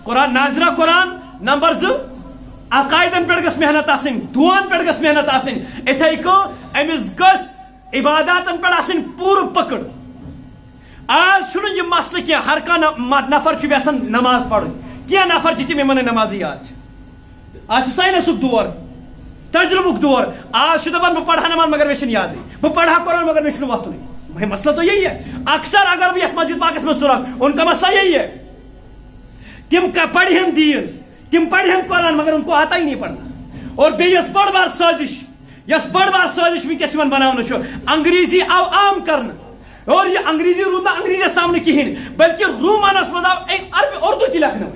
قرآن ناظرہ قرآن number 2 عقائدن پہ گس محنت آسن دعان پہ گس محنت آسن اتھے کو امس گس عباداتن پہ آسن پور پکڑ آج چھنہ یہ مسئلہ کیا ہر کانٛہہ نفر چھُ یژھان نماز پڑھن کینٛہہ نفر چھِ تِم یِمن نمازی یاد آج سائنسُک دور تجربُک دور آج چھُ دپان بہٕ پڑھا نماز مگر مےٚ چھنہٕ یادٕے بہٕ پڑھا قرآن مگر مےٚ چھُنہٕ وۄتھنُے مسئلہ تو یہی ہے اکثر اگر بہٕ یتھ مسجد پاکس منٛز تُرکھ ان کا مسئلہ یہی ہے تم پڑھن دین تم پڑھن قرآن مگر ان کو آتا ہی نہیں پڑھنا اور بیٚیہِ یۄس بٔڑ بار سازش ونکس بناونہٕ چھُ انگریزی آو عام کرنہٕ اور یہ انگریزی روٗد نہٕ انگریزیس سامنے کہین بلکہ رومانس مز آو عربی اردو تہ لکھنہٕ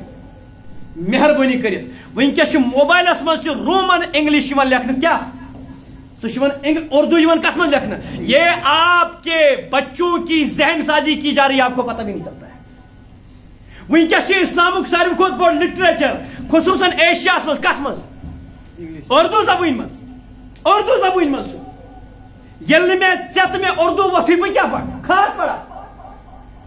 مہربانی کرت ونکس موبائلس مز رومن انگلش لکھنہٕ کیا سہ اردو کت مز لکھنہٕ یہ آپ کے بچوں کی ذہن سازی کی جا رہی ہے آپ کو پتہ بھی نہیں چلتا ہے ونکس اسلامک ساروی کھت بوڑ لٹریچر خصوصاً ایشیاس مز کت مز اردو زبان مز یل میں ژت میں اردو وتھی بہ کیا پڑھ کھاد پڑھا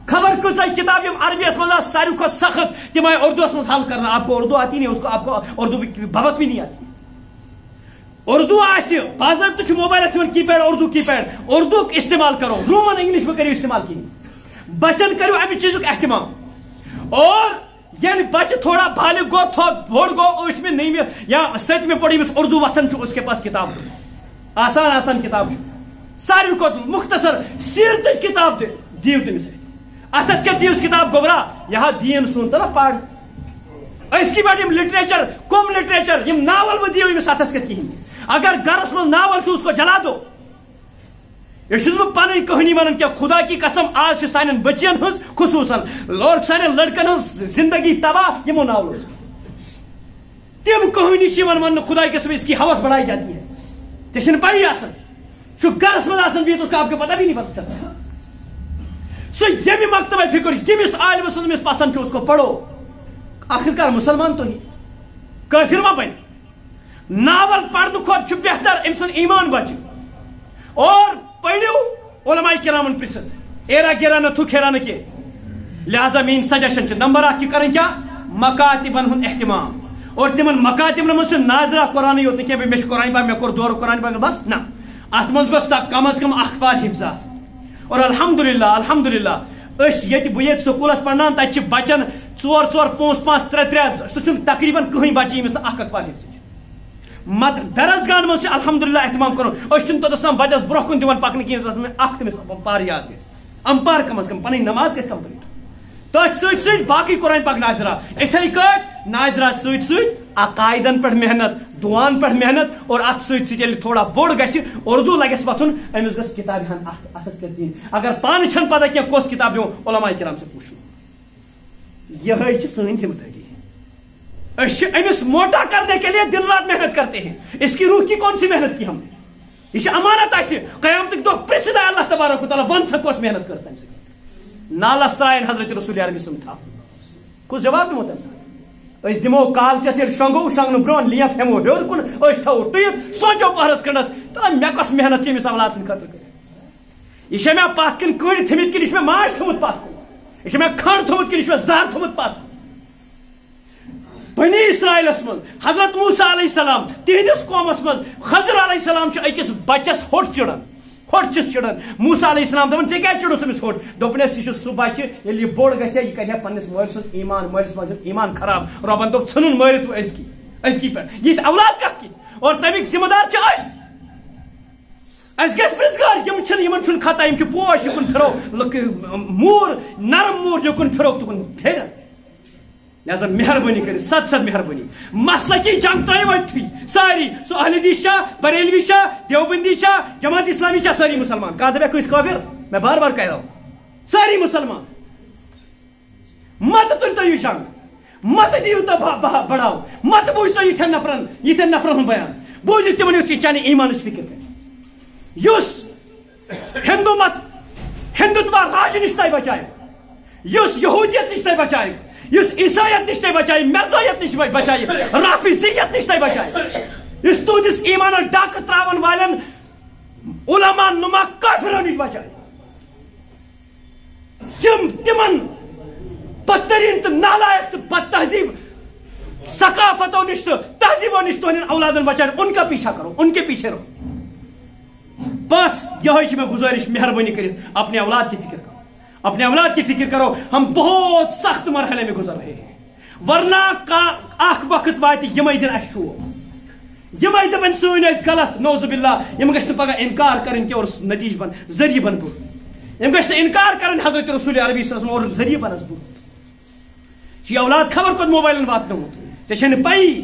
خبر کسا کتاب یم عربی اس مزہ ساروی کھت سخت تم آئی اردو اس حل کرنا آپ کو اردو آتی نہیں اس کو آپ کو اردو بھبک بھی نہیں آتی اردو آسہ باضابطہ موبائل کی پیڈ اردو کی پیڈ اردو استعمال کرو رومن انگلش میں کرو استعمال کہین بچن کرو امہ چیزک اہتمام اور یعنی بچہ تھوڑا بالغ گو بوڑ گو اس میں نہیں یا ست میں پڑھی اردو وسن اس کے پاس کتاب آسان کتاب ساروی کھت مختصر سیرت کتاب دیو تمس اتس کیا دیوس کتاب گوبرا یہاں دین سنتا نا پڑھ اس کی بات لٹریچر کم لٹریچر یم ناول وہ دیو امس اتس کت کہین اگر گرس من ناول اس کو جلا دو یہ پن کہانی ونان کیا خدا کی قسم آج سان بچین ہز خصوصاً اور سان لڑکن ہز زندگی تباہ یمو ناولو تم کہانی ون خدا کی قسم اس کی حوث بڑھائی جاتی ہے ٹھیک پڑھی آسان گرس من آسان بہت اس کا آپ کو پتہ بھی نہیں پتہ چلتا سو یمی مکتبہ فکر یمس عالم سمس پسند اس کو پڑھو آخرکار مسلمان تو ہی کافر ما بن ناول پڑھنے کھت بہتر ام سن ایمان بچ اور پڑھو علماء کرامن پرست ایرا گیرا نہ تھو کھیرا نہ کی لہذا مین سجیشن نمبر 1 کرن کیا مکاتبن ہن اہتمام اور تمن مکاتبن من ناظرہ قرآن یوت نہ کہ مش قرآن پاک مے کور دور قرآن پاک بس نہ ات من گوس کم از کم اخبار حفظ اور الحمدللہ اس یہ بہت سکولس پڑھان تک بچن 4-4-5-5 3-3 سہ تقریباً کہیں بچہ یمس اخبار حفظ مت درسگاہن من الحمدللہ اہتمام کرن توتس تام بچس برہ کن دِوان پکنہ کہین اخ تمس پار یاد گژھِ امپار کم از کم پنٕنۍ نماز گژھِ کمپلیٹ تٔتھۍ سۭتۍ سۭتۍ باقٕے قرآن پاک ناظرہ اِتھَے کٲٹھۍ ناظرہ سۭتۍ سۭتۍ عقائدن پٮ۪ٹھ محنت دعان پٮ۪ٹھ محنت اور اتھ سۭتۍ سۭتۍ ییٚلہِ تھوڑا بوڑ گژھِ اردو لگٮ۪س وۄتھُن أمِس گٔژھ کِتابہِ ہن اتھس کٮ۪تھ دِنۍ اگر پانہٕ چھنہٕ پتہ کینٛہہ کۄس کِتاب دِمو علماء کرام سے پوچھو یہے چھِ سٲنۍ ذمہ دٲری امس موٹا کرنے کے لیے دن رات محنت کرتے ہیں اس کی روح کی کون سی محنت کی ہم نے یہ امانت آئے قیامت دہ پرسد اللہ تبارک و تعالیٰ ون سا کس محنت کرتا ہے نالس ترائن حضرت رسول عربی سم تھا کس جواب دمو تم سات اس دمو کالچس یل شنگو شنگن برون لیپ ہمو ہیور کن اس تھو ٹیت سوچو پہرس کنڈس تلا مے کس محنت چھ مس اولاد سن خاطر کر یہ مے پات کن کڑ تھمت کن یہ مے ماش تھمت پات کن یہ مے کھڑ تھمت کن یہ زہر تھمت پات بنی اسرائیلس من حضرت موسیٰ علیہ السلام تہندس قومس من خضر علیہ السلام اکس بچس ہوٹ چڑان ہوٹ چس چڑان موسیٰ علیہ السلام دپان ے کیا چڑوس امس ہوٹ دوپنس یہ سہ بچہ ییٚلہِ یہ بوڑ گژھِ یہ کرِ پنس مٲلۍ سُنٛد ایمان مٲلِس ماجہِ ہُنٛد ایمان خراب رۄبن دوٚپ ژھٕنُن مٲرِتھ أزکی پٮ۪ٹھ یِتھ اولاد کتھ کِتھ اور تمیُک ذمہ دار چھِ أسۍ گژھِ پرٛژھگار یِمن چھُنہٕ خطا یِم چھِ پوش یُکُن پھِرو موٗر نرم موٗر یُکُن پھِرو تُکُن پھیرن لہذا مہربانی کر ست مہربانی مسئلہ کی جنگ ترائے وٹھی ساری سو اہل حدیث بریلوی دیوبندی جماعت اسلامی ساری مسلمان کہا دبے کوئی کافر میں بار بار کہہ رہا ہوں ساری مسلمان مت تل تو یہ جنگ مت دیو تو بڑھاؤ مت بوجھ تو یہ نفرن بیان بوجھ تمن چانہ ایمان فکر کر یس ہندو مت ہندوتوا راج نش تہ بچائے یس یہودیت نش تہ بچائے اس عیسائیت نش تہ بچائے مرزائیت نش بچائے رافضیت نش تہ بچائے اس تہندس ایمان ڈاکہ تراون والن علماء نما کافرو نش بچائے تمن بدترین تو نالائق تو بد تہذیب عادتوں نش تو تہذیبوں نش تہندین اولادن بچان ان کا پیچھا کرو, ان کے پیچھے رہو. بس یہ میں گزارش مہربانی کریں اپنے اولاد کی فکر کرو, اپنے اولاد کی فکر کرو. ہم بہت سخت مرحلے میں گزر رہے ہیں, ورنہ اخ وقت وات یمے دن اس شوق یمے دپن سن اس غلط نوز باللہ یم گژھِ پگہ انکار کرن کہ اور نتیج بن ذریعہ بن بہٕ یم گژھِ انکار کرن حضرت رسول عربی صلی اللہ علیہ وسلم اور ذریعہ بنس بہٕ. چی اولاد خبر کت موبائلن واتنومت ژےٚ چھے پی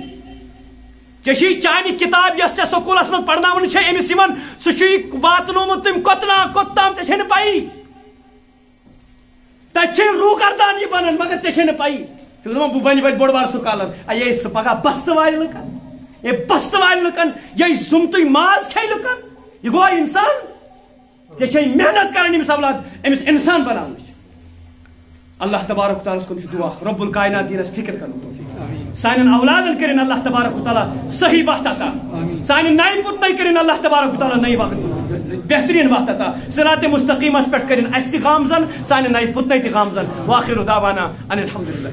ژےٚ چھی چانہِ کتاب یس ژےٚ سکوٗلس منٛز پرناونہٕ چھے أمِس یِوان سُہ چھُے واتنومُت تٔمۍ کوٚتام ژےٚ چھے نہٕ پَیی تتہِ چھے روٗگردان یہِ بنان مگر ژےٚ چھے نہٕ پَیی ژٕ چھُکھ دپان بہٕ بنہِ وۄنۍ بوٚڑ بار سُکالر یہ سُہ پگاہ بستہٕ والہِ لُکن یہ بستہٕ والہِ لُکن یہ زُمتُے ماز کھیٚیہِ لُکن یہ گوٚو انسان ژےٚ چھے محنت کران أمِس اولاد أمِس انسان بناونٕچ. اللہ تبارک تعالیٰ کن دعا رب الکائنات دینس فکر کرن توفیق سانن اولادن کرن اللہ تبارک تعالیٰ صحیح وقت عطا سانن نئی پتنے کرن اللہ تبارک تعالیٰ نئی وقت بہترین وقت عطا صراط مستقیمس پہ کرن اس تہ گامزن سانن نئی پتنے تہ گامزن واخر دعوانا ان الحمدللہ.